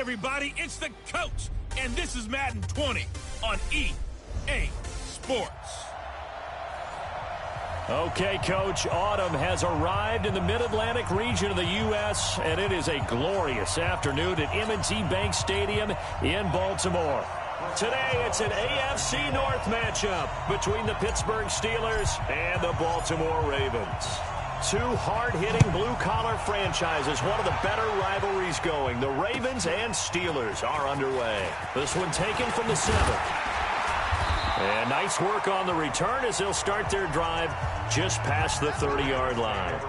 everybody, it's the coach, and this is Madden 20 on EA Sports. Okay, Coach, autumn has arrived in the Mid-Atlantic region of the U.S., and it is a glorious afternoon at M&T Bank Stadium in Baltimore. Today, it's an AFC North matchup between the Pittsburgh Steelers and the Baltimore Ravens. Two hard-hitting blue-collar franchises, one of the better rivalries going. The Ravens and Steelers are underway. This one taken from the 7th. And nice work on the return as they'll start their drive just past the 30-yard line.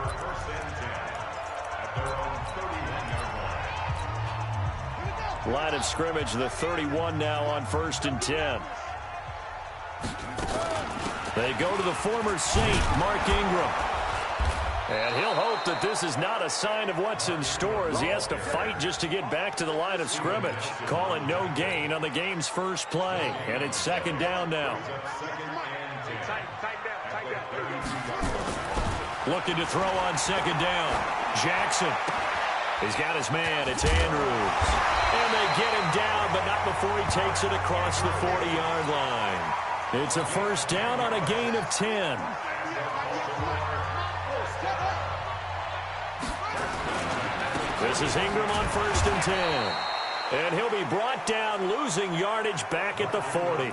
Line of scrimmage, the 31 now on 1st and 10. They go to the former Saint, Mark Ingram. And he'll hope that this is not a sign of what's in store as he has to fight just to get back to the line of scrimmage. Call it no gain on the game's first play. And it's 2nd down now. Looking to throw on 2nd down. Jackson. He's got his man. It's Andrews. And they get him down, but not before he takes it across the 40-yard line. It's a 1st down on a gain of 10. This is Ingram on 1st and 10. And he'll be brought down, losing yardage back at the 40.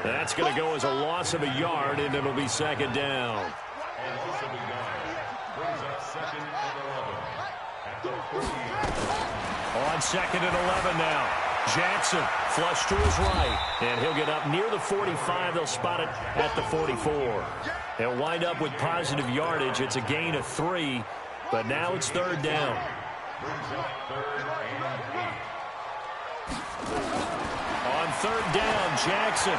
That's going to go as a loss of a yard, and it'll be 2nd down. On 2nd and 11 now. Jackson flush to his right. And he'll get up near the 45. They'll spot it at the 44. They'll wind up with positive yardage. It's a gain of 3, but now it's 3rd down. On 3rd down, Jackson.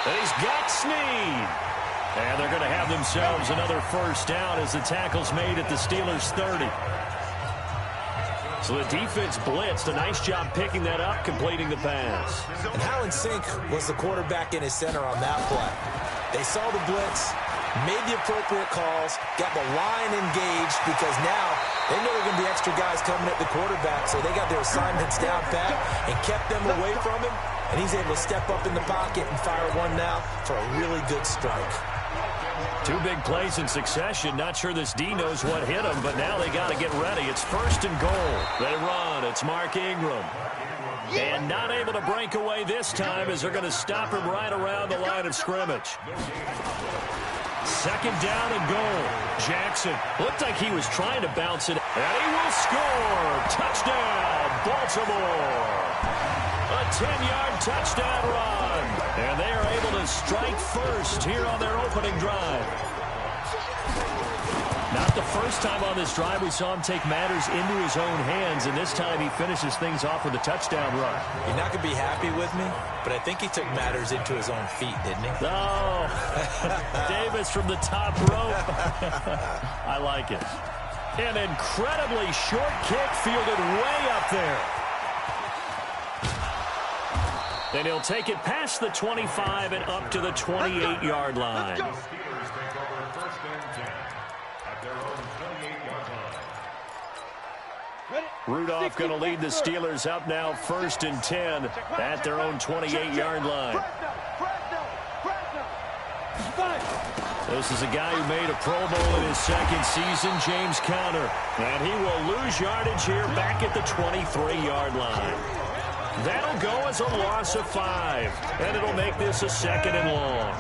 And he's got Snead. And they're going to have themselves another 1st down as the tackle's made at the Steelers' 30. So the defense blitzed. A nice job picking that up, completing the pass. And how in sync was the quarterback in his center on that play? They saw the blitz, made the appropriate calls, got the line engaged because now they know there are going to be extra guys coming at the quarterback, so they got their assignments down pat and kept them away from him, and he's able to step up in the pocket and fire one now for a really good strike. 2 big plays in succession. Not sure this D knows what hit him, but now they got to get ready. It's 1st and goal. They run. It's Mark Ingram. And not able to break away this time as they're going to stop him right around the line of scrimmage. 2nd down and goal. Jackson looked like he was trying to bounce it. And he will score. Touchdown, Baltimore. A 10-yard touchdown run. And they are able to strike first here on their opening drive. Not the first time on this drive we saw him take matters into his own hands, and this time he finishes things off with a touchdown run. You're not going to be happy with me, but I think he took matters into his own feet, didn't he? Oh, Davis from the top rope. I like it. An incredibly short kick fielded way up there. Then he'll take it past the 25 and up to the 28-yard line. Rudolph going to lead the Steelers up now 1st and 10 at their own 28-yard line. This is a guy who made a Pro Bowl in his 2nd season, James Conner. And he will lose yardage here back at the 23-yard line. That'll go as a loss of 5. And it'll make this a 2nd and long.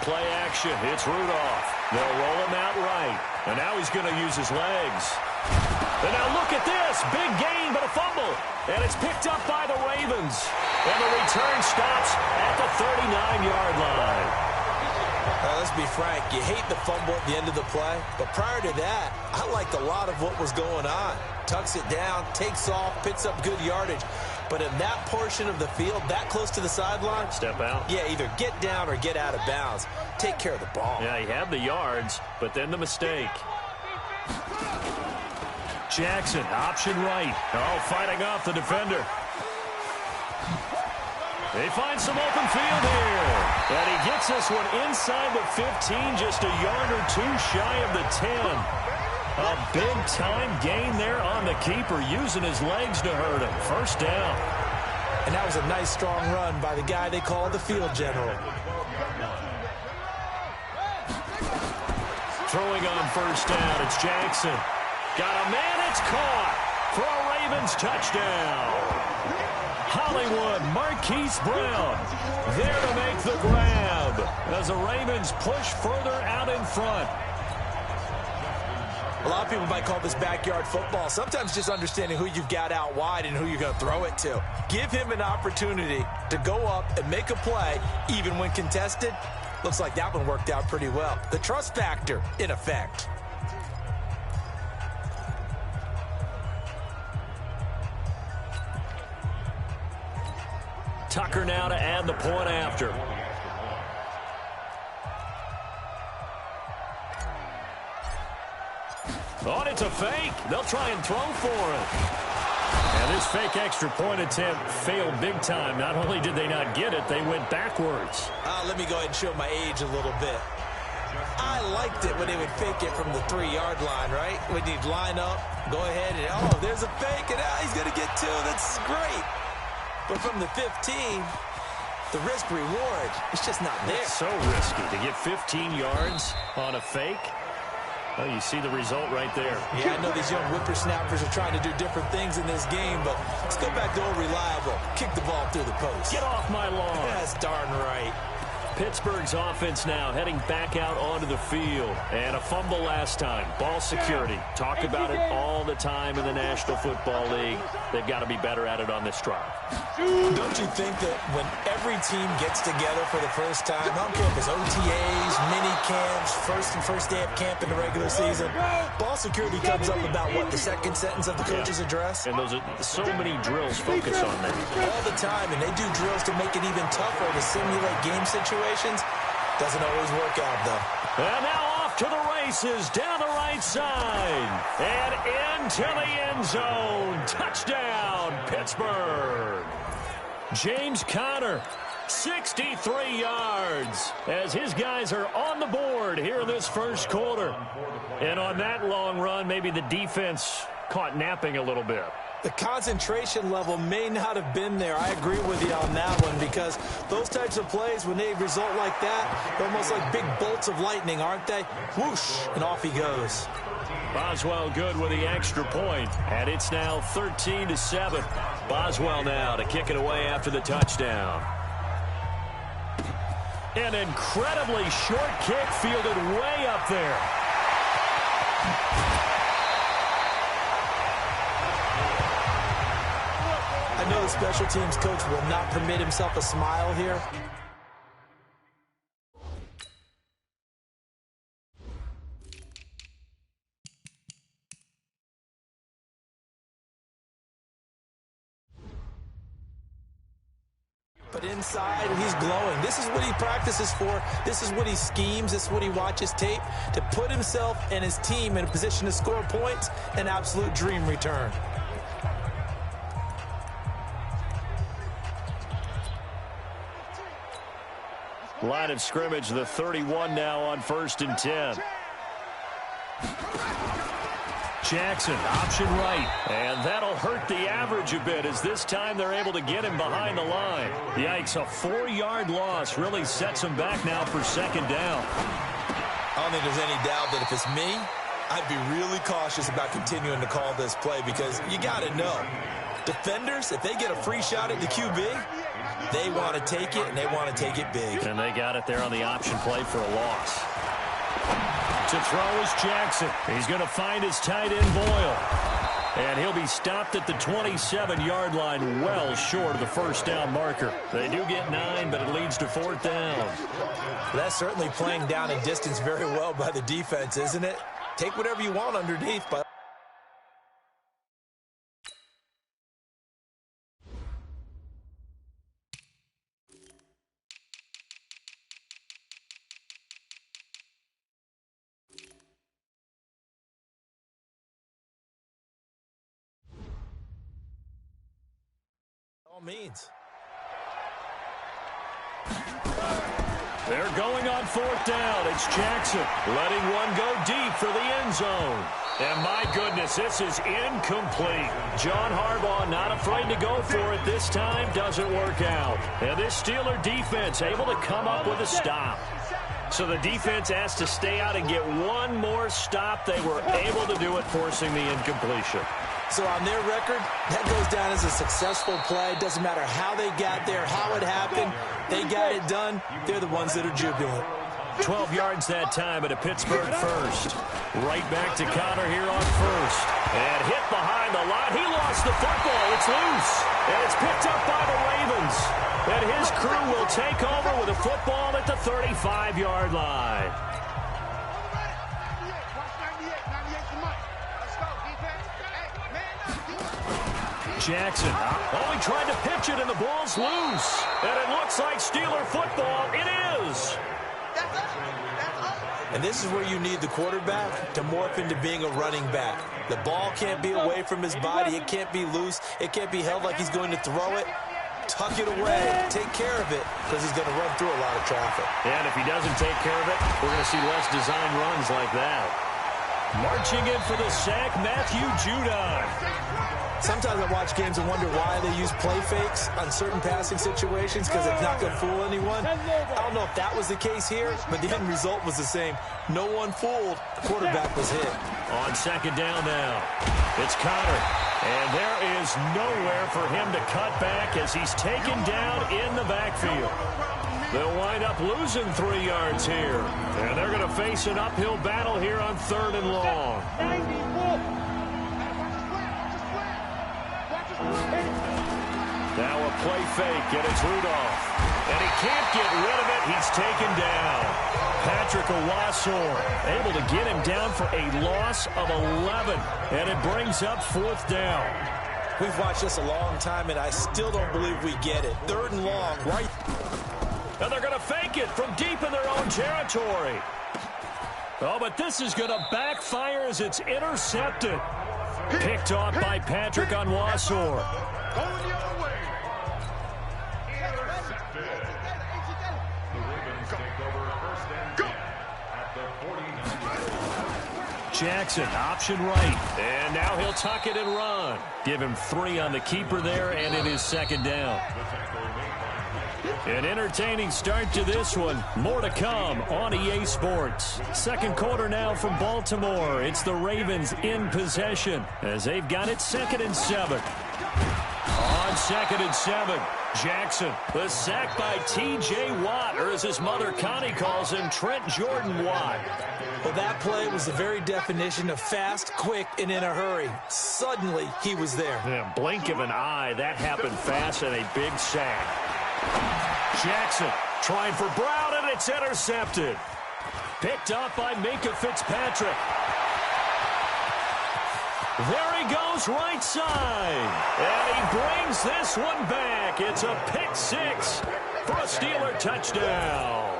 Play action. It's Rudolph. They'll roll him out right. And now he's going to use his legs. And now look at this. Big gain, but a fumble. And it's picked up by the Ravens. And the return stops at the 39-yard line. Let's be frank, you hate the fumble at the end of the play, but prior to that, I liked a lot of what was going on. Tucks it down, takes off, picks up good yardage. But in that portion of the field, that close to the sideline, step out. Yeah, either get down or get out of bounds. Take care of the ball. Yeah, he had the yards, but then the mistake. Jackson, option right. Oh, fighting off the defender. They find some open field here. And he gets this one inside the 15, just a yard or two shy of the 10. A big-time gain there on the keeper, using his legs to hurt him. First down. And that was a nice, strong run by the guy they call the field general. Throwing on first down, it's Jackson. Got a man, it's caught for a Ravens touchdown. Hollywood, Marquise Brown there to make the grab as the Ravens push further out in front. A lot of people might call this backyard football. Sometimes just understanding who you've got out wide and who you're going to throw it to. Give him an opportunity to go up and make a play, even when contested. Looks like that one worked out pretty well. The trust factor, in effect. Tucker now to add the point after. Oh, it's a fake. They'll try and throw for it. And this fake extra point attempt failed big time. Not only did they not get it, they went backwards. Let me go ahead and show my age a little bit. I liked it when they would fake it from the 3-yard line, right? When you'd line up, go ahead, and oh, there's a fake, and he's going to get two. That's great. But from the 15, the risk-reward, it's just not there. It's so risky to get 15 yards on a fake. Well, you see the result right there. Yeah, I know these young whippersnappers are trying to do different things in this game, but let's go back to old reliable. Kick the ball through the post. Get off my lawn. That's darn right. Pittsburgh's offense now heading back out onto the field. And a fumble last time. Ball security. Talk about it all the time in the National Football League. They've got to be better at it on this drive. Don't you think that when every team gets together for the first time, I don't care if it's OTAs, mini camps, first day of camp in the regular season, ball security comes up about, what, the second sentence of the coach's address? And those are so many drills focus on that. All the time, and they do drills to make it even tougher to simulate game situations. Doesn't always work out, though. And now off to the races, down the right side, and into the end zone. Touchdown, Pittsburgh. James Conner, 63 yards, as his guys are on the board here in this first quarter. And on that long run, maybe the defense caught napping a little bit. The concentration level may not have been there. I agree with you on that one, because those types of plays, when they result like that, they're almost like big bolts of lightning, aren't they? Whoosh, and off he goes. Boswell good with the extra point, and it's now 13-7. Boswell now to kick it away after the touchdown. An incredibly short kick fielded way up there. I know the special teams coach will not permit himself a smile here. But inside, he's glowing. This is what he practices for. This is what he schemes. This is what he watches tape to put himself and his team in a position to score points. An absolute dream return. Line of scrimmage, the 31 now on 1st and 10. Jackson, option right. And that'll hurt the average a bit, as this time they're able to get him behind the line. Yikes, a 4-yard loss really sets him back now for 2nd down. I don't think there's any doubt that if it's me, I'd be really cautious about continuing to call this play, because you got to know, defenders, if they get a free shot at the QB, they want to take it, and they want to take it big. And they got it there on the option play for a loss. To throw is Jackson. He's going to find his tight end, Boyle. And he'll be stopped at the 27-yard line, well short of the 1st down marker. They do get 9, but it leads to 4th down. That's certainly playing down in distance very well by the defense, isn't it? Take whatever you want underneath, but all means. They're going on 4th down. It's Jackson letting one go deep for the end zone. And my goodness, this is incomplete. John Harbaugh not afraid to go for it this time. Doesn't work out. And this Steeler defense able to come up with a stop. So the defense asked to stay out and get one more stop. They were able to do it, forcing the incompletion. So on their record, that goes down as a successful play. Doesn't matter how they got there, how it happened. They got it done. They're the ones that are jubilant. 12 yards that time at a Pittsburgh first. Right back to Connor here on first. And hit behind the line. He lost the football. It's loose. And it's picked up by the Ravens. And his crew will take over with a football at the 35-yard line. Jackson. Oh, he tried to pitch it, and the ball's loose. And it looks like Steeler football. It is. And this is where you need the quarterback to morph into being a running back. The ball can't be away from his body. It can't be loose. It can't be held like he's going to throw it. Tuck it away. Take care of it, because he's going to run through a lot of traffic. And if he doesn't take care of it, we're going to see less design runs like that. Marching in for the sack, Matthew Judon. Sometimes I watch games and wonder why they use play fakes on certain passing situations, because it's not going to fool anyone. I don't know if that was the case here, but the end result was the same. No one fooled. The quarterback was hit. On 2nd down now, it's Connor. And there is nowhere for him to cut back as he's taken down in the backfield. They'll wind up losing 3 yards here. And they're going to face an uphill battle here on 3rd and long. Now a play fake, and it's Rudolph. And he can't get rid of it. He's taken down. Patrick Owasor able to get him down for a loss of 11. And it brings up 4th down. We've watched this a long time, and I still don't believe we get it. 3rd and long, right? And they're going to fake it from deep in their own territory. Oh, but this is going to backfire as it's intercepted. Picked off by Patrick Owasor. Jackson, option right. And now he'll tuck it and run. Give him 3 on the keeper there, and it is 2nd down. An entertaining start to this one. More to come on EA Sports. 2nd quarter now from Baltimore. It's the Ravens in possession as they've got it 2nd and 7. On 2nd and 7, Jackson. The sack by T.J. Watt, or as his mother Connie calls him, Trent Jordan Watt. Well, that play was the very definition of fast, quick, and in a hurry. Suddenly, he was there. Yeah, blink of an eye, that happened fast, and a big sack. Jackson trying for Brown, and it's intercepted. Picked up by Minkah Fitzpatrick. There he goes, right side. And he brings this one back. It's a pick 6 for a Steeler touchdown.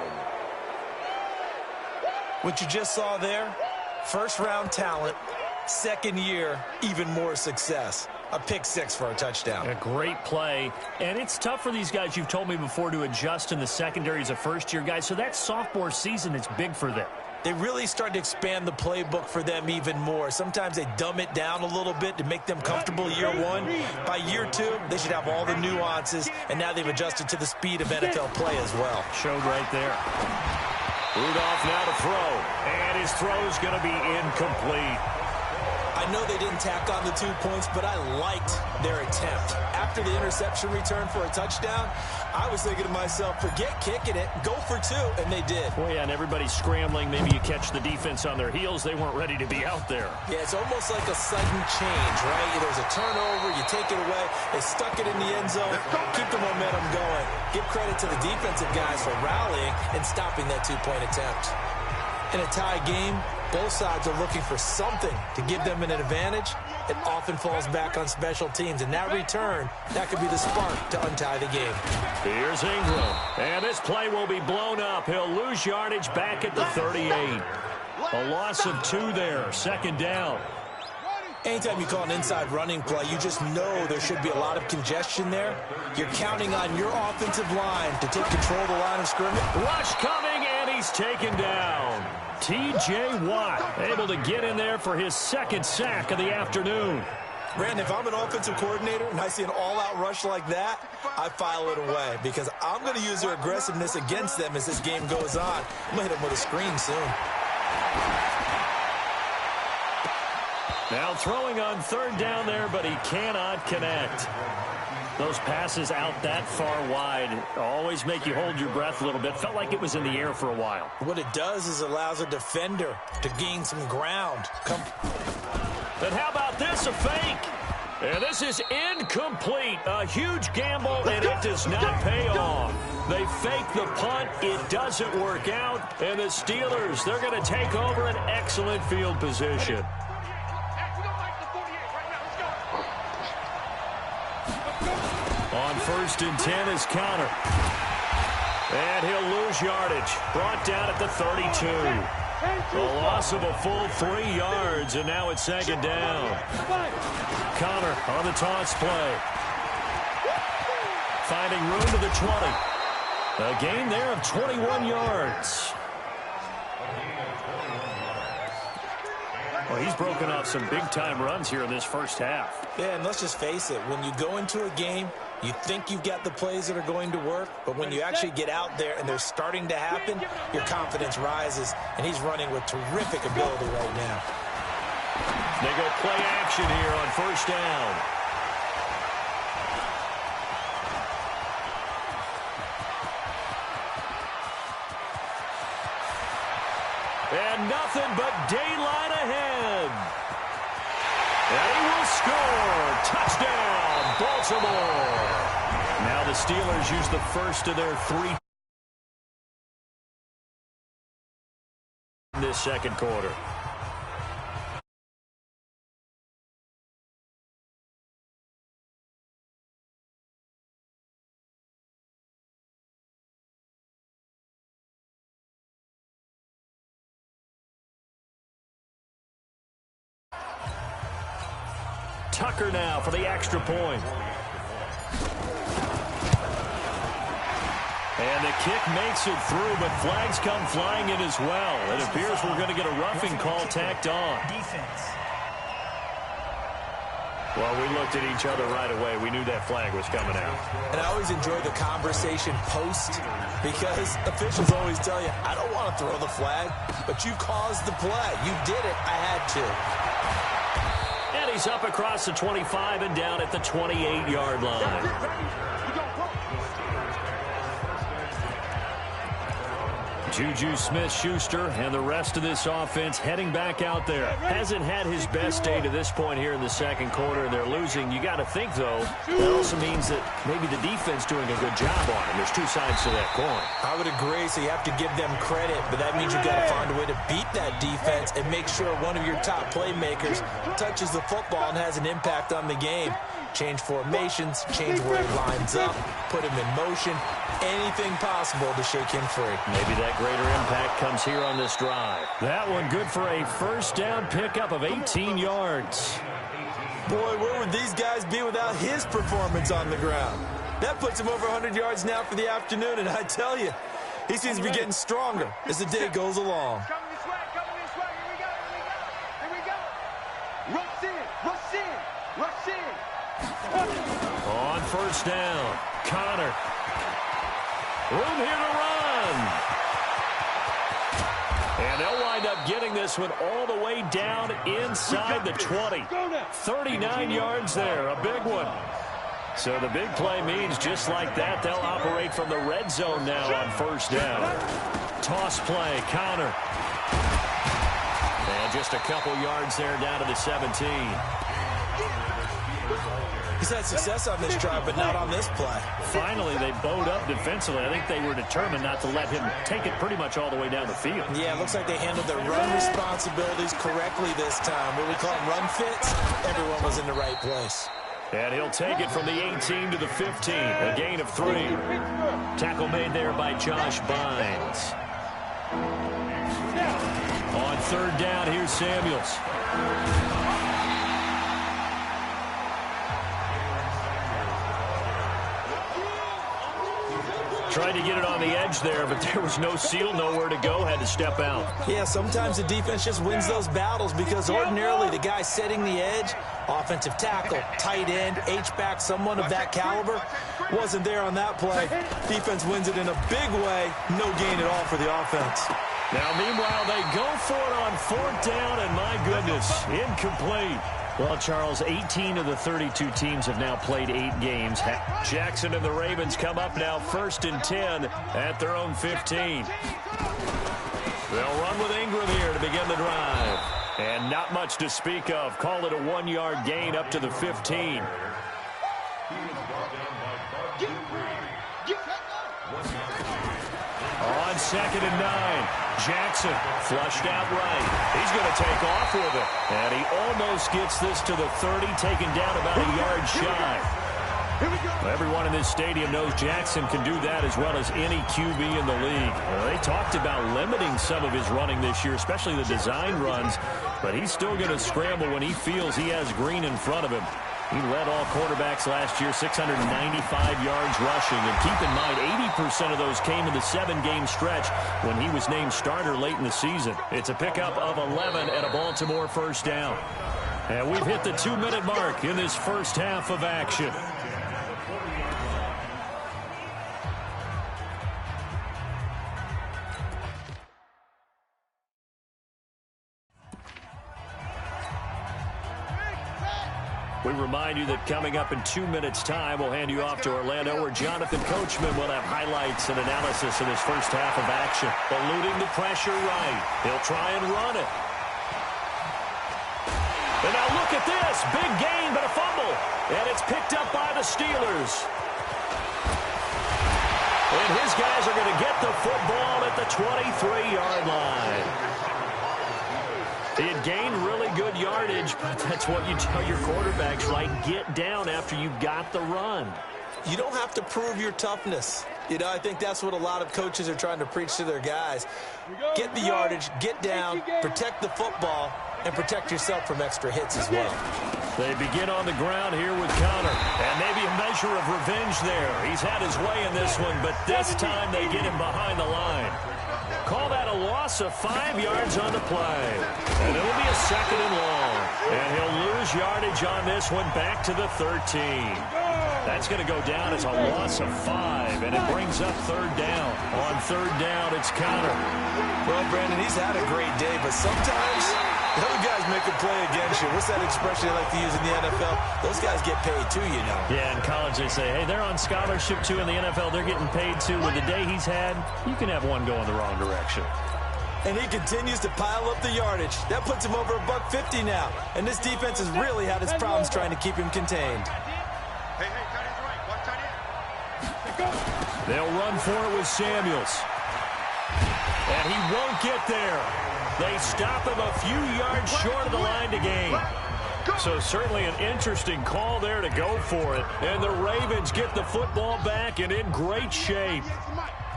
What you just saw there, 1st-round talent, 2nd year, even more success. A pick 6 for a touchdown. A great play. And it's tough for these guys, you've told me before, to adjust in the secondary as a first-year guy. So that sophomore season is big for them. They really started to expand the playbook for them even more. Sometimes they dumb it down a little bit to make them comfortable year 1. By year 2, they should have all the nuances, and now they've adjusted to the speed of NFL play as well. Showed right there. Rudolph now to throw, and his throw is going to be incomplete. I know they didn't tack on the 2 points, but I liked their attempt. After the interception return for a touchdown, I was thinking to myself, forget kicking it, go for 2, and they did. Well, yeah, and everybody's scrambling. Maybe you catch the defense on their heels. They weren't ready to be out there. Yeah, it's almost like a sudden change, right? There's a turnover, you take it away, they stuck it in the end zone, keep the momentum going. Give credit to the defensive guys for rallying and stopping that 2-point attempt. In a tie game, both sides are looking for something to give them an advantage. It often falls back on special teams, and that return, that could be the spark to untie the game. Here's Ingram, and this play will be blown up. He'll lose yardage back at the 38. A loss of 2 there, 2nd down. Anytime you call an inside running play, you just know there should be a lot of congestion there. You're counting on your offensive line to take control of the line of scrimmage. Rush coming, and he's taken down. T.J. Watt able to get in there for his second sack of the afternoon. Brandon, if I'm an offensive coordinator and I see an all-out rush like that, I file it away because I'm going to use their aggressiveness against them as this game goes on. I'm going to hit them with a screen soon. Now throwing on third down there, but he cannot connect. Those passes out that far wide always make you hold your breath a little bit. Felt like it was in the air for a while. What it does is allows a defender to gain some ground. And how about this, a fake? And this is incomplete. A huge gamble, and it does not pay off. They fake the punt. It doesn't work out. And the Steelers, they're going to take over an excellent field position. On 1st and 10 is Connor. And he'll lose yardage. Brought down at the 32. A loss of a full 3 yards, and now it's 2nd down. Connor on the toss play. Finding room to the 20. A gain there of 21 yards. Well, he's broken off some big-time runs here in this first half. Yeah, and let's just face it. When you go into a game, you think you've got the plays that are going to work, but when you actually get out there and they're starting to happen, your confidence rises, and he's running with terrific ability right now. They go play action here on 1st down. And nothing but daylight ahead. And he will score. Touchdown, Baltimore. Now the Steelers use the first of their 3 in this second quarter. Tucker now for the extra point. And the kick makes it through, but flags come flying in as well. It appears we're going to get a roughing call tacked on. Well, we looked at each other right away. We knew that flag was coming out. And I always enjoy the conversation post because officials always tell you, I don't want to throw the flag, but you caused the play. You did it. I had to. And he's up across the 25 and down at the 28-yard line. Juju Smith-Schuster and the rest of this offense heading back out there. Hasn't had his best day to this point here in the second quarter, and they're losing. You got to think, though, that also means that maybe the defense doing a good job on him. There's 2 sides to that coin. I would agree, so you have to give them credit, but that means you've got to find a way to beat that defense and make sure one of your top playmakers touches the football and has an impact on the game. Change formations, change where he lines up, put him in motion, anything possible to shake him free. Maybe that greater impact comes here on this drive. That one good for a first down pickup of 18 yards. Boy, where would these guys be without his performance on the ground? That puts him over 100 yards now for the afternoon, and I tell you, he seems to be getting stronger as the day goes along. Coming this way, here we go. Rush in. On first down, Connor. Room here to run. And they'll wind up getting this one all the way down inside the 20. 39 yards there, a big one. So the big play means just like that, they'll operate from the red zone now on first down. Toss play, Connor. And just a couple yards there down to the 17. He's had success on this drive, but not on this play. Finally, they bowed up defensively. I think they were determined not to let him take it pretty much all the way down the field. Yeah, it looks like they handled their run responsibilities correctly this time. What we call them run fits, everyone was in the right place. And he'll take it from the 18 to the 15, a gain of 3. Tackle made there by Josh Bynes. On third down, here's Samuels. tried to get it on the edge there, but there was no seal, nowhere to go, had to step out. Yeah, sometimes the defense just wins those battles because ordinarily the guy setting the edge, offensive tackle, tight end, H-back, someone of that caliber, wasn't there on that play. Defense wins it in a big way. No gain at all for the offense. Now, meanwhile, they go for it on 4th down, and my goodness, incomplete. Well, Charles, 18 of the 32 teams have now played 8 games. Jackson and the Ravens come up now 1st and 10 at their own 15. They'll run with Ingram here to begin the drive. And not much to speak of. Call it a 1-yard gain up to the 15. On 2nd and 9, Jackson flushed out right. He's going to take off with it. And he almost gets this to the 30, taken down about a yard shy. Everyone in this stadium knows Jackson can do that as well as any QB in the league. They talked about limiting some of his running this year, especially the design runs. But he's still going to scramble when he feels he has green in front of him. He led all quarterbacks last year, 695 yards rushing. And keep in mind, 80% of those came in the 7-game stretch when he was named starter late in the season. It's a pickup of 11 and a Baltimore 1st down. And we've hit the 2-minute mark in this first half of action. We remind you that coming up in 2 minutes' time, we'll hand you off to Orlando, where Jonathan Coachman will have highlights and analysis of this first half of action. Eluding the pressure right. He'll try and run it. And now look at this. Big gain, but a fumble. And it's picked up by the Steelers. And his guys are going to get the football at the 23-yard line. He had gained really good yardage, but that's what you tell your quarterbacks, right? Get down after you got the run. You don't have to prove your toughness. You know, I think that's what a lot of coaches are trying to preach to their guys. Get the yardage, get down, protect the football, and protect yourself from extra hits as well. They begin on the ground here with Connor, and maybe a measure of revenge there. He's had his way in this one, but this time they get him behind the line. Call that a loss of 5 yards on the play. And it'll be a 2nd and long. And he'll lose yardage on this one back to the 13. That's going to go down as a loss of 5, and it brings up 3rd down. On 3rd down, it's Connor. Well, Brandon, he's had a great day, but sometimes the other guys make a play against you. What's that expression they like to use in the NFL? Those guys get paid too, you know. Yeah, in college they say, hey, they're on scholarship too. In the NFL, they're getting paid too. With the day he's had, you can have one go in the wrong direction. And he continues to pile up the yardage. That puts him over $150 now. And this defense has really had its problems trying to keep him contained. Hey, tight end's right. Watch tight end. They'll run for it with Samuels. And he won't get there. They stop him a few yards short of the line to gain. So certainly an interesting call there to go for it. And the Ravens get the football back and in great shape.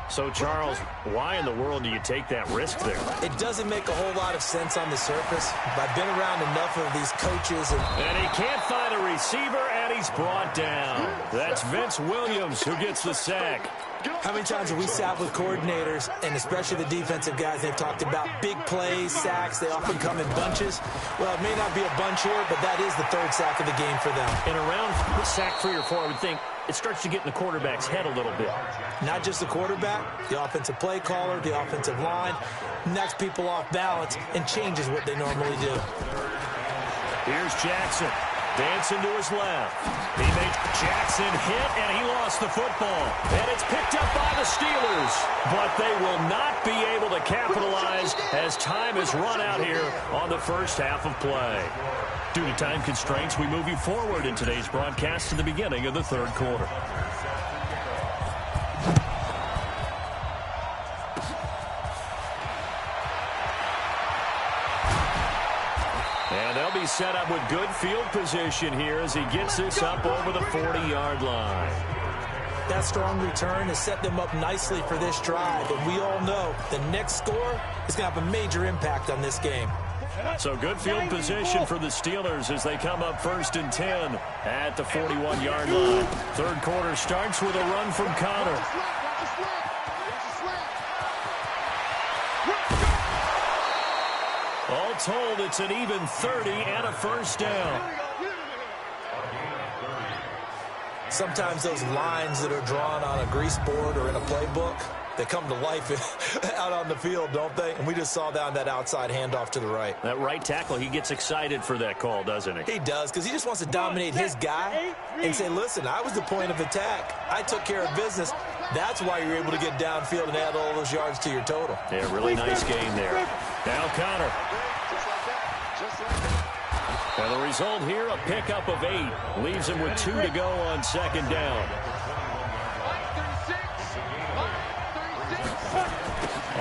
So, Charles, why in the world do you take that risk there? It doesn't make a whole lot of sense on the surface. But I've been around enough of these coaches. And he can't find a receiver, and he's brought down. That's Vince Williams who gets the sack. How many times have we sat with coordinators, and especially the defensive guys, they've talked about big plays, sacks. They often come in bunches. Well, it may not be a bunch here, but that is the 3rd sack of the game for them. And around sack 3 or 4, I would think it starts to get in the quarterback's head a little bit. Not just the quarterback, the offensive play caller, the offensive line, knocks people off balance and changes what they normally do. Here's Jackson. Dancing to his left. He made Jackson hit, and he lost the football. And it's picked up by the Steelers. But they will not be able to capitalize as time has run out here on the first half of play. Due to time constraints, we move you forward in today's broadcast to the beginning of the 3rd quarter. And they'll be set up with good field position here as he gets this up over the 40-yard line. That strong return has set them up nicely for this drive, and we all know the next score is going to have a major impact on this game. So good field position for the Steelers as they come up 1st and 10 at the 41-yard line. 3rd quarter starts with a run from Connor. told it's an even 30 and a first down. Sometimes those lines that are drawn on a grease board or in a playbook, they come to life out on the field, don't they? And we just saw that on that outside handoff to the right. That right tackle, he gets excited for that call, doesn't he? He does, because he just wants to dominate his guy and say, listen, I was the point of attack. I took care of business. That's why you're able to get downfield and add all those yards to your total. Yeah, really nice game there. Now Connor. And the result here, a pickup of 8. Leaves him with 2 to go on second down.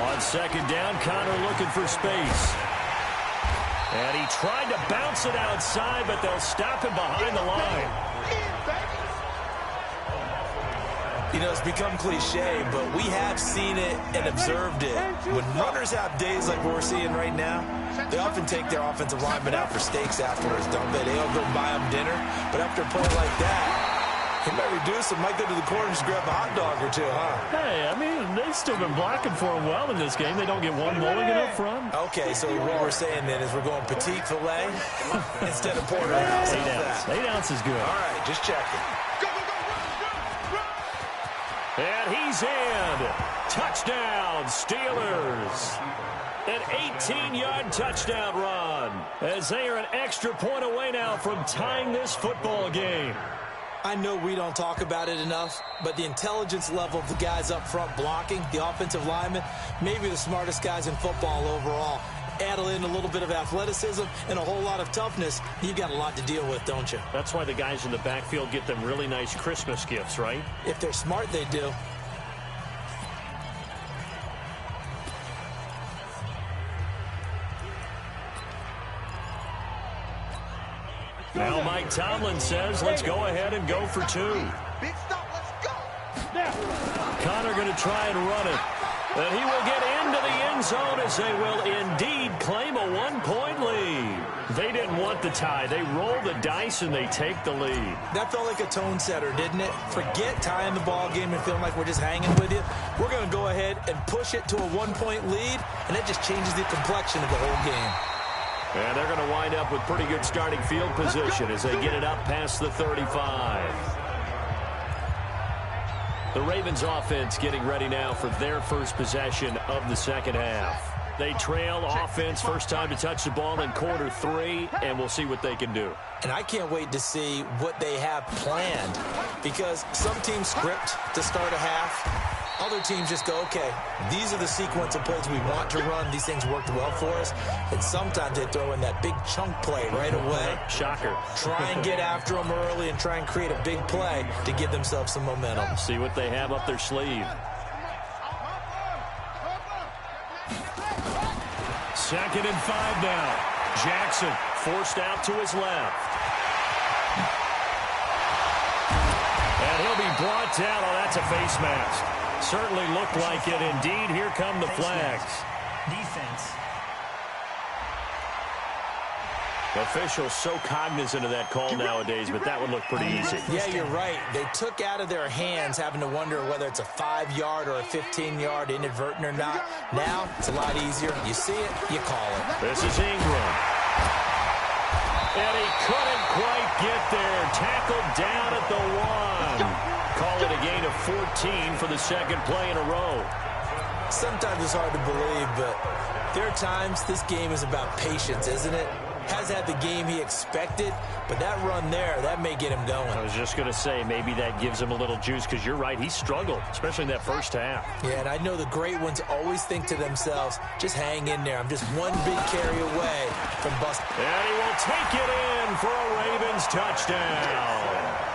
On second down, Connor looking for space. And he tried to bounce it outside, but they'll stop him behind the line. You know, it's become cliche, but we have seen it and observed it. When runners have days like we're seeing right now, they often take their offensive linemen out for steaks afterwards, don't they? They'll go buy them dinner. But after a play like that, he might reduce them, might go to the corner and just grab a hot dog or two, huh? Hey, I mean, they've still been blocking for him well in this game. They don't get one mulligan up front. Okay, so what we're saying then is we're going petite filet instead of porterhouse. 8 ounce. 8 ounce is good. All right, just checking. And he's in. Touchdown, Steelers. An 18-yard touchdown run as they are an extra point away now from tying this football game. I know we don't talk about it enough, but the intelligence level of the guys up front blocking, the offensive linemen, maybe the smartest guys in football overall. Add in a little bit of athleticism and a whole lot of toughness, you've got a lot to deal with, don't you? That's why the guys in the backfield get them really nice Christmas gifts, right? If they're smart, they do. Now Mike Tomlin says, let's go ahead and go for 2. Big stop, let's go. Connor going to try and run it. And he will get into the end zone as they will indeed claim a 1-point lead. They didn't want the tie. They roll the dice and they take the lead. That felt like a tone setter, didn't it? Forget tying the ball game and feeling like we're just hanging with you. We're going to go ahead and push it to a 1-point lead, and that just changes the complexion of the whole game. And they're going to wind up with pretty good starting field position as they get it up past the 35. The Ravens offense getting ready now for their first possession of the second half. They trail offense, first time to touch the ball in quarter 3, and we'll see what they can do. And I can't wait to see what they have planned, because some teams script to start a half. Other teams just go, okay, these are the sequence of plays we want to run. These things worked well for us. And sometimes they throw in that big chunk play right away. Shocker. Try and get after them early and try and create a big play to give themselves some momentum. See what they have up their sleeve. Second and 5 now. Jackson forced out to his left. And he'll be brought down. Oh, that's a face mask. Certainly looked like it. Indeed, here come the flags. Defense. Officials so cognizant of that call nowadays, but that would look pretty easy. Yeah, you're right. They took out of their hands having to wonder whether it's a 5-yard or a 15-yard inadvertent or not. Now, it's a lot easier. You see it, you call it. This is Ingram. And he couldn't quite get there. Tackled down at the 1. Call it a gain of 14 for the second play in a row. Sometimes it's hard to believe, but there are times this game is about patience, isn't it? Has had the game he expected, but that run there, that may get him going. I was just going to say, maybe that gives him a little juice, because you're right, he struggled, especially in that first half. Yeah, and I know the great ones always think to themselves, just hang in there. I'm just one big carry away from busting. And he will take it in for a Ravens touchdown.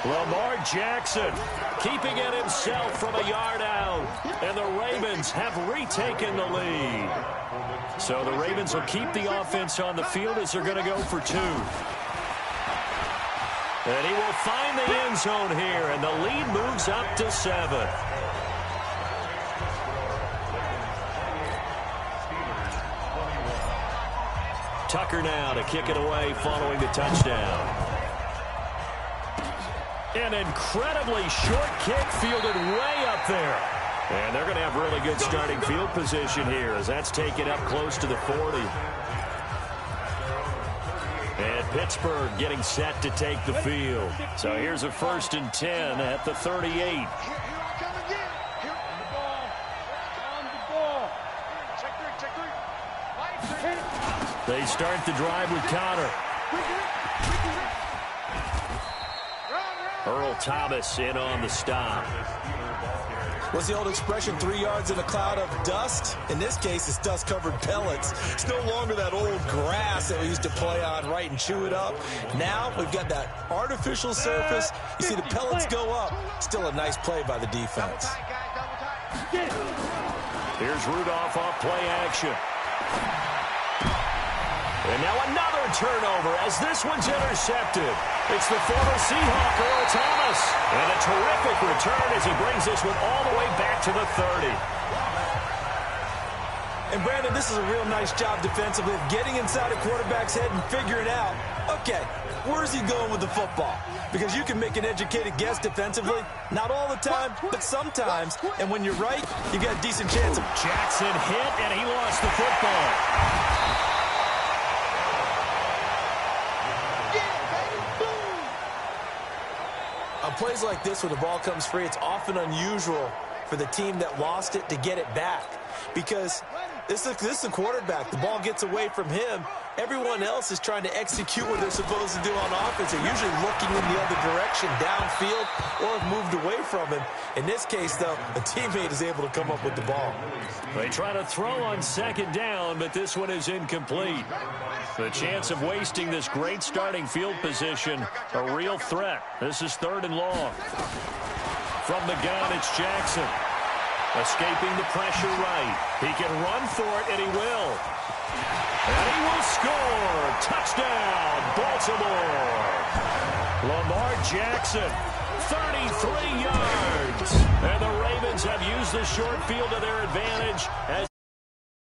Lamar Jackson keeping it himself from a yard out. And the Ravens have retaken the lead. So the Ravens will keep the offense on the field as they're going to go for 2. And he will find the end zone here, and the lead moves up to 7. Tucker now to kick it away following the touchdown. An incredibly short kick fielded way up there. And they're going to have really good starting field position here as that's taken up close to the 40. And Pittsburgh getting set to take the field. So here's a 1st and 10 at the 38. Here I come again. Here on the ball. On the ball. Check three. They start the drive with Connor. Earl Thomas in on the stop. What's the old expression, 3 yards in a cloud of dust? In this case, it's dust-covered pellets. It's no longer that old grass that we used to play on, right, and chew it up. Now we've got that artificial surface. You see the pellets go up. Still a nice play by the defense. Here's Rudolph off play action. And now another turnover as this one's intercepted. It's the former Seahawk, Earl Thomas. And a terrific return as he brings this one all the way back to the 30. And, Brandon, this is a real nice job defensively of getting inside a quarterback's head and figuring out, okay, where's he going with the football? Because you can make an educated guess defensively. Not all the time, but sometimes. And when you're right, you've got a decent chance of... Jackson hit, and he lost the football. On plays like this where the ball comes free, it's often unusual for the team that lost it to get it back. Because this is a quarterback. The ball gets away from him. Everyone else is trying to execute what they're supposed to do on offense. They're usually looking in the other direction, downfield, or have moved away from him. In this case, though, a teammate is able to come up with the ball. They try to throw on 2nd down, but this one is incomplete. The chance of wasting this great starting field position, a real threat. This is 3rd and long. From the gun, it's Jackson. Escaping the pressure right. He can run for it, and he will. And he will score. Touchdown, Baltimore. Lamar Jackson, 33 yards. And the Ravens have used the short field to their advantage as